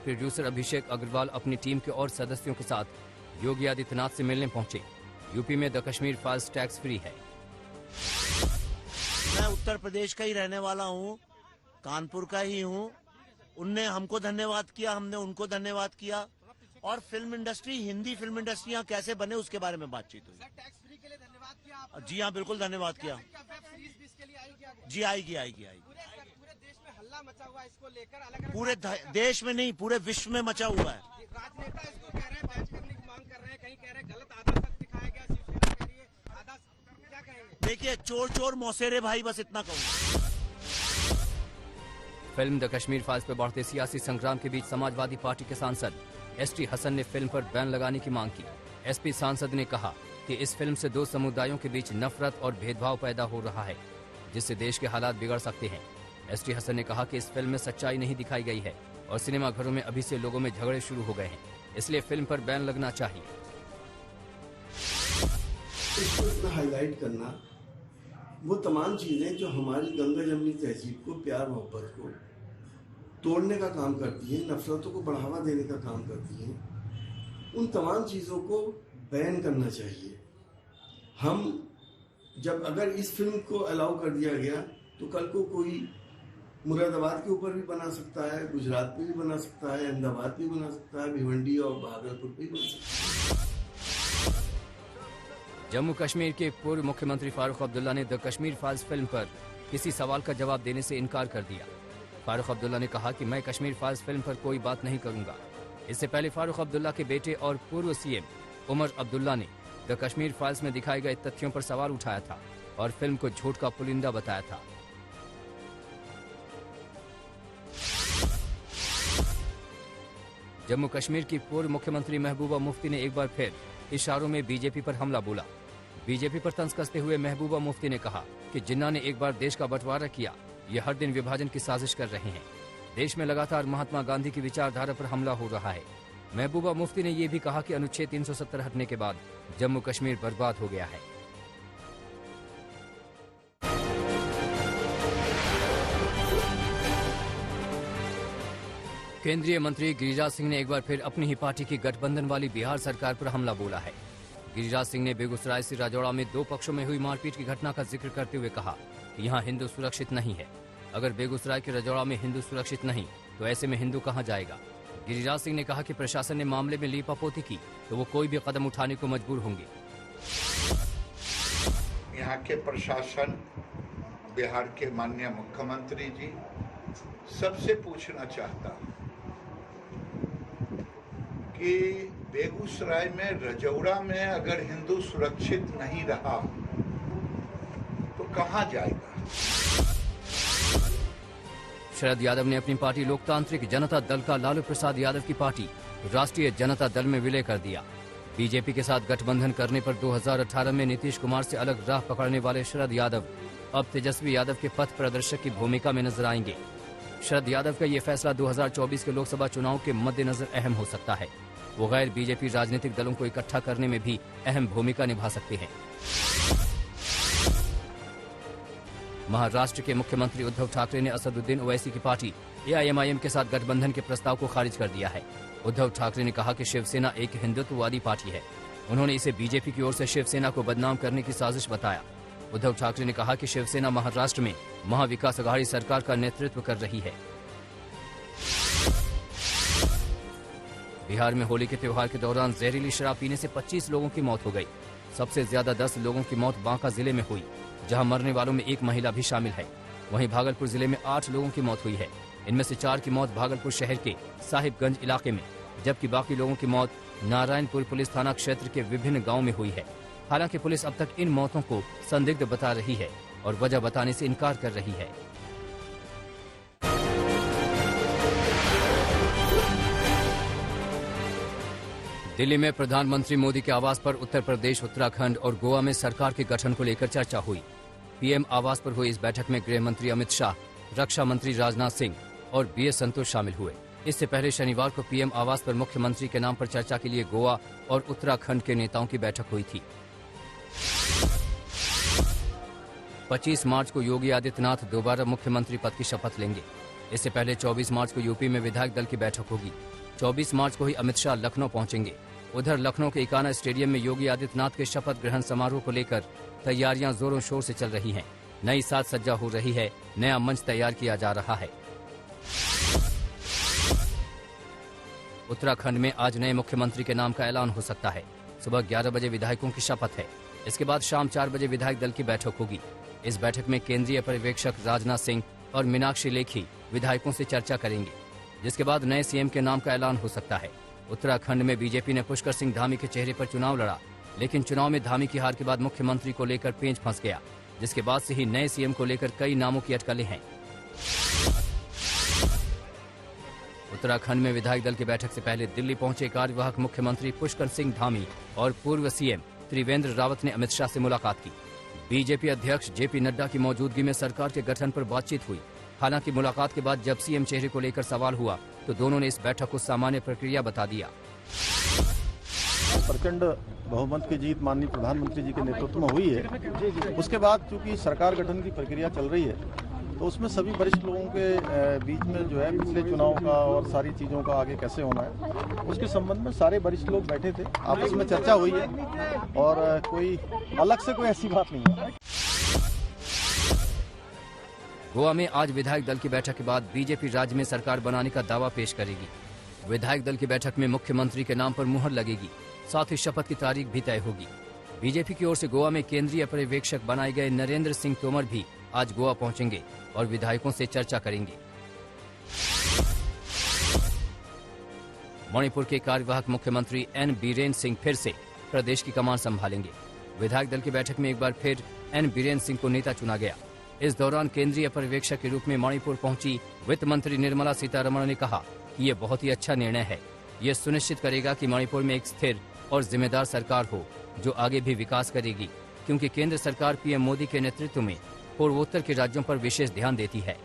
Producer अभिषेक अग्रवाल अपनी team के और सदस्यों के साथ योगी आदित्यनाथ से मिलने पहुंचे। यूपी में the Kashmir files tax free है। मैं उत्तर प्रदेश का ही रहने वाला हूँ, कानपुर का ही हूँ। उनने हमको धन्यवाद किया, हमने उनको धन्यवाद किया, और film industry, Hindi film industry यहाँ कैसे बने उसके बारे में बातचीत हुई। टैक्स फ्री के लिए धन्यवाद किया। जी हाँ, बिल्कुल धन्यवाद किया। जी आएगी आएगी आएगी। पूरे देश में हल्ला मचा हुआ है इसको लेकर, अलग-अलग पूरे देश में नहीं, पूरे विश्व में मचा हुआ है। राजनेता इसको कह रहे हैं, बैच करने की मांग कर रहे हैं, कहीं कह रहे हैं गलत आधा सच दिखाया गया, शिवसेना कह रही है आधा, क्या कहेंगे? देखिए, चोर चोर मौसेरे भाई, बस इतना कहूँ। फिल्म द कश्मीर फाइल्स पर बढ़ते सियासी संग्राम के बीच समाजवादी पार्टी के सांसद एसटी हसन ने फिल्म पर बैन लगाने की मांग की। एसपी सांसद ने कहा कि इस फिल्म से दो समुदायों के बीच नफरत और भेदभाव पैदा हो रहा है, जिससे देश के हालात बिगड़ सकते हैं। एसटी हसन ने कहा कि इस फिल्म में सच्चाई नहीं दिखाई गई है और सिनेमाघरों में अभी से लोगों में झगड़े शुरू हो गए हैं, इसलिए फिल्म पर बैन लगना चाहिए। इसको इतना हाईलाइट करना, वो तमाम चीजें जो हमारी गंगा जमनी तहजीब को, प्यार मोहब्बत को तोड़ने का काम करती है, नफरतों को बढ़ावा देने का काम करती है, उन तमाम चीज़ों को बैन करना चाहिए। हम जब अगर इस फिल्म को अलाउ कर दिया गया तो कल को कोई मुरादाबाद के ऊपर भी बना सकता है, गुजरात पे भी बना सकता है, अहमदाबाद पे भी बना सकता है, भिवंडी और भागलपुर पे भी बन सकता है। जम्मू कश्मीर के पूर्व मुख्यमंत्री फारूक अब्दुल्ला ने द कश्मीर फाइल्स फिल्म पर किसी सवाल का जवाब देने से इनकार कर दिया। फारूक अब्दुल्ला ने कहा कि मैं कश्मीर फाइल्स फिल्म पर कोई बात नहीं करूंगा। इससे पहले फारूक अब्दुल्ला के बेटे और पूर्व सीएम उमर अब्दुल्ला ने द कश्मीर फाइल्स में दिखाए गए तथ्यों पर सवाल उठाया था और फिल्म को झूठ का पुलिंदा बताया था। जम्मू कश्मीर की पूर्व मुख्यमंत्री महबूबा मुफ्ती ने एक बार फिर इशारों में बीजेपी पर हमला बोला। बीजेपी पर तंज कसते हुए महबूबा मुफ्ती ने कहा कि जिन्ना ने एक बार देश का बंटवारा किया, ये हर दिन विभाजन की साजिश कर रहे हैं। देश में लगातार महात्मा गांधी की विचारधारा पर हमला हो रहा है। महबूबा मुफ्ती ने यह भी कहा कि अनुच्छेद 370 हटने के बाद जम्मू कश्मीर बर्बाद हो गया है। केंद्रीय मंत्री गिरिराज सिंह ने एक बार फिर अपनी ही पार्टी की गठबंधन वाली बिहार सरकार पर हमला बोला है। गिरिराज सिंह ने बेगूसराय से राजौड़ा में दो पक्षों में हुई मारपीट की घटना का जिक्र करते हुए कहा कि यहाँ हिंदू सुरक्षित नहीं है। अगर बेगूसराय के राजौड़ा में हिंदू सुरक्षित नहीं तो ऐसे में हिंदू कहाँ जाएगा। गिरिराज सिंह ने कहा कि प्रशासन ने मामले में लीपापोती की तो वो कोई भी कदम उठाने को मजबूर होंगे। यहाँ के प्रशासन, बिहार के माननीय मुख्यमंत्री जी सबसे पूछना चाहता कि बेगूसराय में, रजौड़ा में अगर हिंदू सुरक्षित नहीं रहा तो कहाँ जाएगा। शरद यादव ने अपनी पार्टी लोकतांत्रिक जनता दल का लालू प्रसाद यादव की पार्टी राष्ट्रीय जनता दल में विलय कर दिया। बीजेपी के साथ गठबंधन करने पर 2018 में नीतीश कुमार से अलग राह पकड़ने वाले शरद यादव अब तेजस्वी यादव के पथ प्रदर्शक की भूमिका में नजर आएंगे। शरद यादव का ये फैसला 2024 के लोकसभा चुनाव के मद्देनजर अहम हो सकता है। वो गैर बीजेपी राजनीतिक दलों को इकट्ठा करने में भी अहम भूमिका निभा सकते हैं। महाराष्ट्र के मुख्यमंत्री उद्धव ठाकरे ने असदुद्दीन ओवैसी की पार्टी एआईएमआईएम के साथ गठबंधन के प्रस्ताव को खारिज कर दिया है। उद्धव ठाकरे ने कहा कि शिवसेना एक हिंदुत्ववादी पार्टी है। उन्होंने इसे बीजेपी की ओर से शिवसेना को बदनाम करने की साजिश बताया। उद्धव ठाकरे ने कहा कि शिवसेना महाराष्ट्र में महाविकास अघाड़ी सरकार का नेतृत्व कर रही है। बिहार में होली के त्योहार के दौरान जहरीली शराब पीने से 25 लोगों की मौत हो गई। सबसे ज्यादा 10 लोगों की मौत बांका जिले में हुई, जहां मरने वालों में एक महिला भी शामिल है। वहीं भागलपुर जिले में 8 लोगों की मौत हुई है। इनमें से 4 की मौत भागलपुर शहर के साहिबगंज इलाके में, जबकि बाकी लोगों की मौत नारायणपुर पुलिस थाना क्षेत्र के विभिन्न गाँव में हुई है। हालांकि पुलिस अब तक इन मौतों को संदिग्ध बता रही है और वजह बताने से इनकार कर रही है। दिल्ली में प्रधानमंत्री मोदी के आवास पर उत्तर प्रदेश, उत्तराखंड और गोवा में सरकार के गठन को लेकर चर्चा हुई। पीएम आवास पर हुई इस बैठक में गृह मंत्री अमित शाह, रक्षा मंत्री राजनाथ सिंह और बीएस संतोष शामिल हुए। इससे पहले शनिवार को पीएम आवास पर मुख्यमंत्री के नाम पर चर्चा के लिए गोवा और उत्तराखंड के नेताओं की बैठक हुई थी। 25 मार्च को योगी आदित्यनाथ दोबारा मुख्यमंत्री पद की शपथ लेंगे। इससे पहले 24 मार्च को यूपी में विधायक दल की बैठक होगी। 24 मार्च को ही अमित शाह लखनऊ पहुंचेंगे। उधर लखनऊ के इकाना स्टेडियम में योगी आदित्यनाथ के शपथ ग्रहण समारोह को लेकर तैयारियां जोरों शोर से चल रही हैं। नई साज सज्जा हो रही है, नया मंच तैयार किया जा रहा है। उत्तराखंड में आज नए मुख्यमंत्री के नाम का ऐलान हो सकता है। सुबह 11 बजे विधायकों की शपथ है। इसके बाद शाम 4 बजे विधायक दल की बैठक होगी। इस बैठक में केंद्रीय पर्यवेक्षक राजनाथ सिंह और मीनाक्षी लेखी विधायकों से चर्चा करेंगे, जिसके बाद नए सीएम के नाम का ऐलान हो सकता है। उत्तराखंड में बीजेपी ने पुष्कर सिंह धामी के चेहरे पर चुनाव लड़ा, लेकिन चुनाव में धामी की हार के बाद मुख्यमंत्री को लेकर पेंच फंस गया, जिसके बाद से ही नए सीएम को लेकर कई नामों की अटकलें हैं। उत्तराखंड में विधायक दल की बैठक से पहले दिल्ली पहुंचे कार्यवाहक मुख्यमंत्री पुष्कर सिंह धामी और पूर्व सीएम त्रिवेंद्र रावत ने अमित शाह से मुलाकात की। बीजेपी अध्यक्ष जेपी नड्डा की मौजूदगी में सरकार के गठन पर बातचीत हुई। हालांकि मुलाकात के बाद जब सीएम चेहरे को लेकर सवाल हुआ तो दोनों ने इस बैठक को सामान्य प्रक्रिया बता दिया। प्रचंड बहुमत की जीत माननीय प्रधानमंत्री जी के नेतृत्व में हुई है। उसके बाद चूंकि सरकार गठन की प्रक्रिया चल रही है, तो उसमें सभी वरिष्ठ लोगों के बीच में जो है पिछले चुनाव का और सारी चीज़ों का आगे कैसे होना है, उसके संबंध में सारे वरिष्ठ लोग बैठे थे, आपस में चर्चा हुई है और कोई अलग से कोई ऐसी बात नहीं है। गोवा में आज विधायक दल की बैठक के बाद बीजेपी राज्य में सरकार बनाने का दावा पेश करेगी। विधायक दल की बैठक में मुख्यमंत्री के नाम पर मुहर लगेगी, साथ ही शपथ की तारीख भी तय होगी। बीजेपी की ओर से गोवा में केंद्रीय पर्यवेक्षक बनाए गए नरेंद्र सिंह तोमर भी आज गोवा पहुंचेंगे और विधायकों से चर्चा करेंगे। मणिपुर के कार्यवाहक मुख्यमंत्री एन बीरेन सिंह फिर से प्रदेश की कमान संभालेंगे। विधायक दल की बैठक में एक बार फिर एन बीरेन सिंह को नेता चुना गया। इस दौरान केंद्रीय पर्यवेक्षक के रूप में मणिपुर पहुंची वित्त मंत्री निर्मला सीतारमण ने कहा कि ये बहुत ही अच्छा निर्णय है। ये सुनिश्चित करेगा कि मणिपुर में एक स्थिर और जिम्मेदार सरकार हो जो आगे भी विकास करेगी, क्योंकि केंद्र सरकार पीएम मोदी के नेतृत्व में पूर्वोत्तर के राज्यों पर विशेष ध्यान देती है।